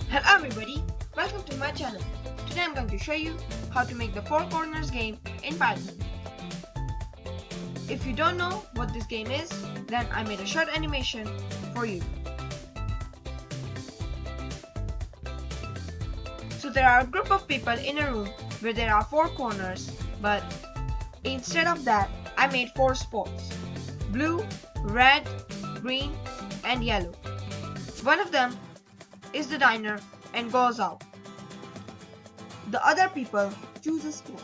Hello everybody, welcome to my channel. Today I'm going to show you how to make the four corners game in Python. If you don't know what this game is, then I made a short animation for you. So there are a group of people in a room where there are four corners, but instead of that I made four spots: blue, red, green and yellow. One of them is the diner and goes out. The other people choose a spot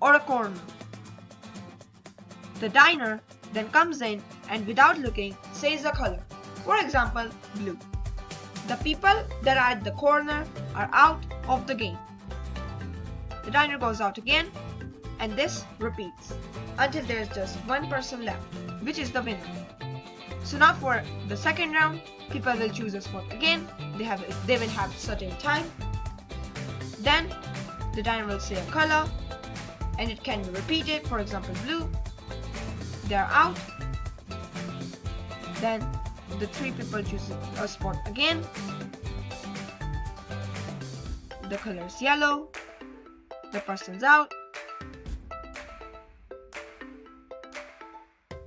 or a corner. The diner then comes in and without looking says a color, for example blue. The people that are at the corner are out of the game. The diner goes out again and this repeats until there is just one person left, which is the winner. So now for the second round, people will choose a spot again. They will have certain time. Then the diner will say a color and it can be repeated, for example blue. They are out. Then the three people choose a spot again. The color is yellow. The person's out.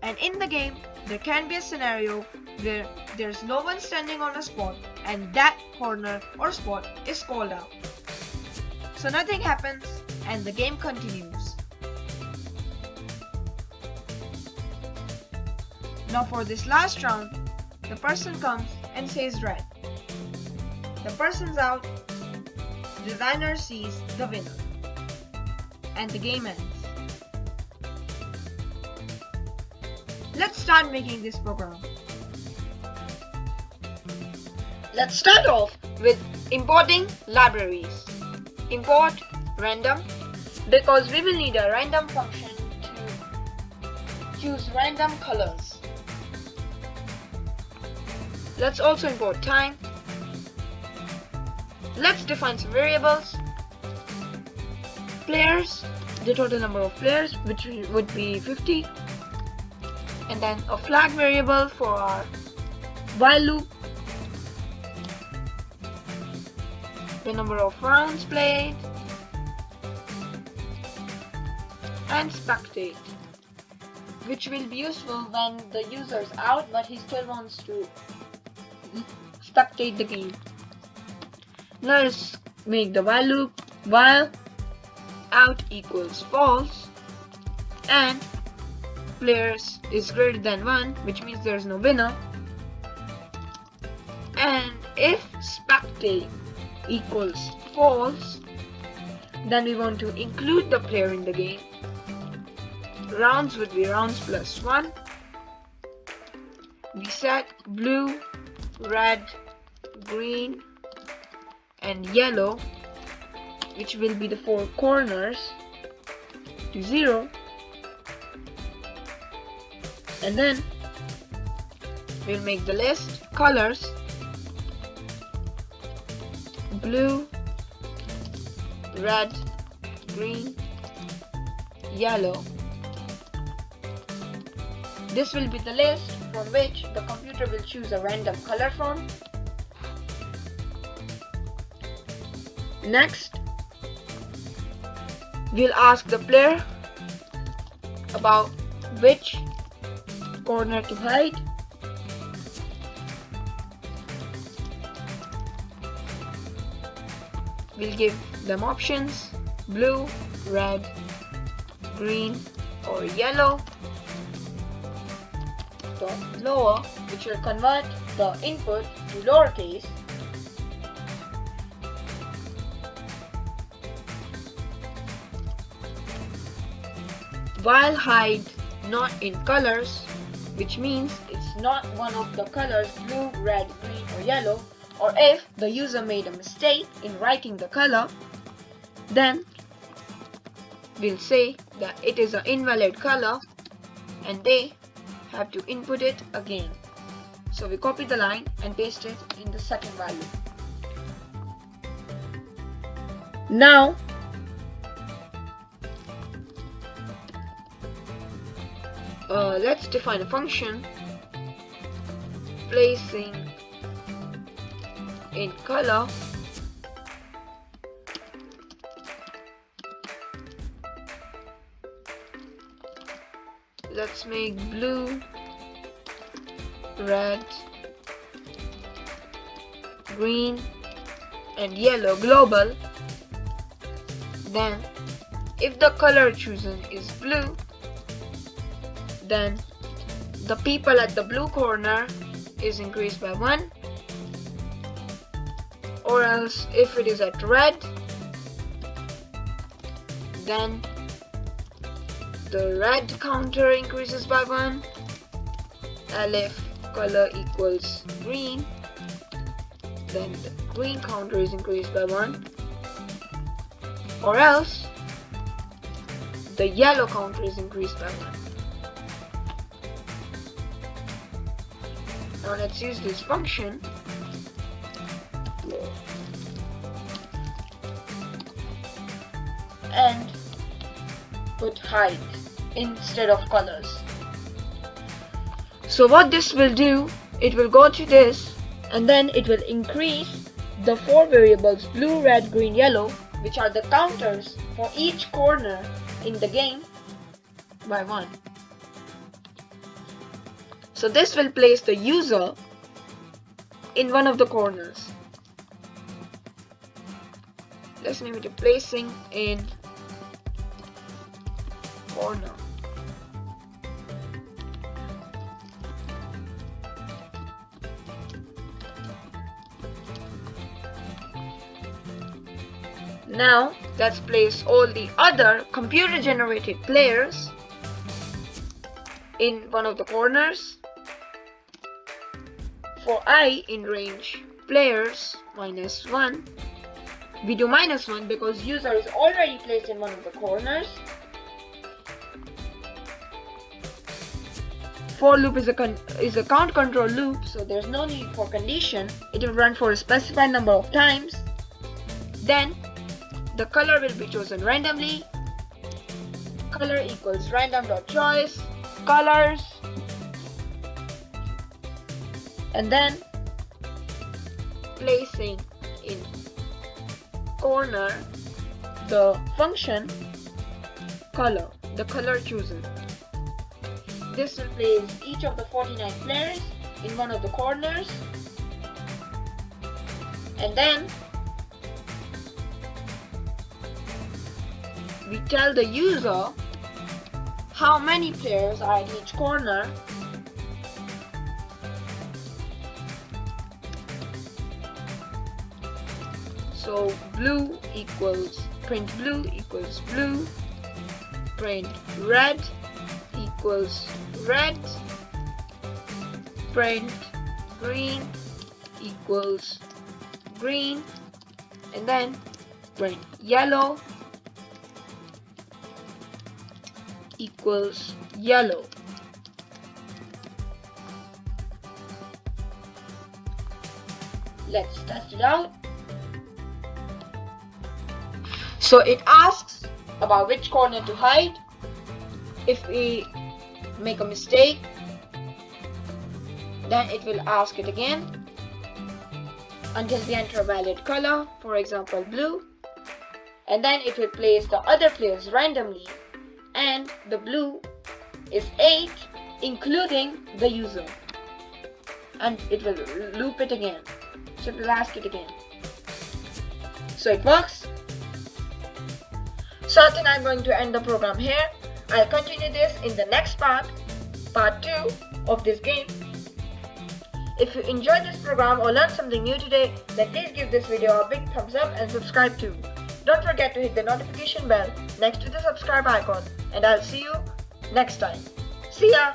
And in the game, there can be a scenario where there's no one standing on a spot and that corner or spot is called out. So nothing happens and the game continues. Now for this last round, the person comes and says red. The person's out, the designer sees the winner, and the game ends. Let's start making this program. Let's start off with importing libraries. Import random because we will need a random function to choose random colors. Let's also import time. Let's define some variables. Players, the total number of players, which would be 50. And then a flag variable for our while loop, the number of rounds played, and spectate, which will be useful when the user is out but he still wants to spectate the game. Now let's make the while loop while out equals false and players is greater than 1, which means there is no winner. And if spectate equals false, then we want to include the player in the game. Rounds would be rounds plus 1. We set blue, red, green and yellow, which will be the four corners, to 0. And then we'll make the list colors: blue, red, green, yellow. This will be the list from which the computer will choose a random color from. Next, we'll ask the player about which corner to hide. We'll give them options: blue, red, green or yellow. The lower, which will convert the input to lowercase. While hide not in colors, which means it's not one of the colors blue, red, green or yellow, or if the user made a mistake in writing the color, then we'll say that it is an invalid color and they have to input it again. So we copy the line and paste it in the second value. Now let's define a function placing in color let's make blue, red, green and yellow global. Then if the color chosen is blue, then the people at the blue corner is increased by 1, or else if it is at red, then the red counter increases by 1, and if color equals green, then the green counter is increased by 1, or else the yellow counter is increased by 1. Now let's use this function and put height instead of colors. So what this will do, it will go to this and then it will increase the 4 variables blue, red, green, yellow, which are the counters for each corner in the game, by 1. So this will place the user in one of the corners. Let's name it placing in corner. Now let's place all the other computer generated players in one of the corners. For I in range players -1, we do -1 because user is already placed in one of the corners. For loop is a count control loop, so there's no need for condition. It will run for a specified number of times. Then the color will be chosen randomly. Color equals random.choice colors, and then placing in corner the function color, the color chosen. This will place each of the 49 players in one of the corners, and then we tell the user how many players are in each corner. So blue equals print blue equals blue, print red equals red, print green equals green, and then print yellow equals yellow. Let's test it out. So it asks about which corner to hide. If we make a mistake, then it will ask it again until we enter a valid color, for example blue, and then it will place the other players randomly, and the blue is 8 including the user, and it will loop it again, so it will ask it again. So it works. So I think I'm going to end the program here. I'll continue this in the next part 2 of this game. If you enjoyed this program or learned something new today, then please give this video a big thumbs up and subscribe too. Don't forget to hit the notification bell next to the subscribe icon, and I'll see you next time. See ya!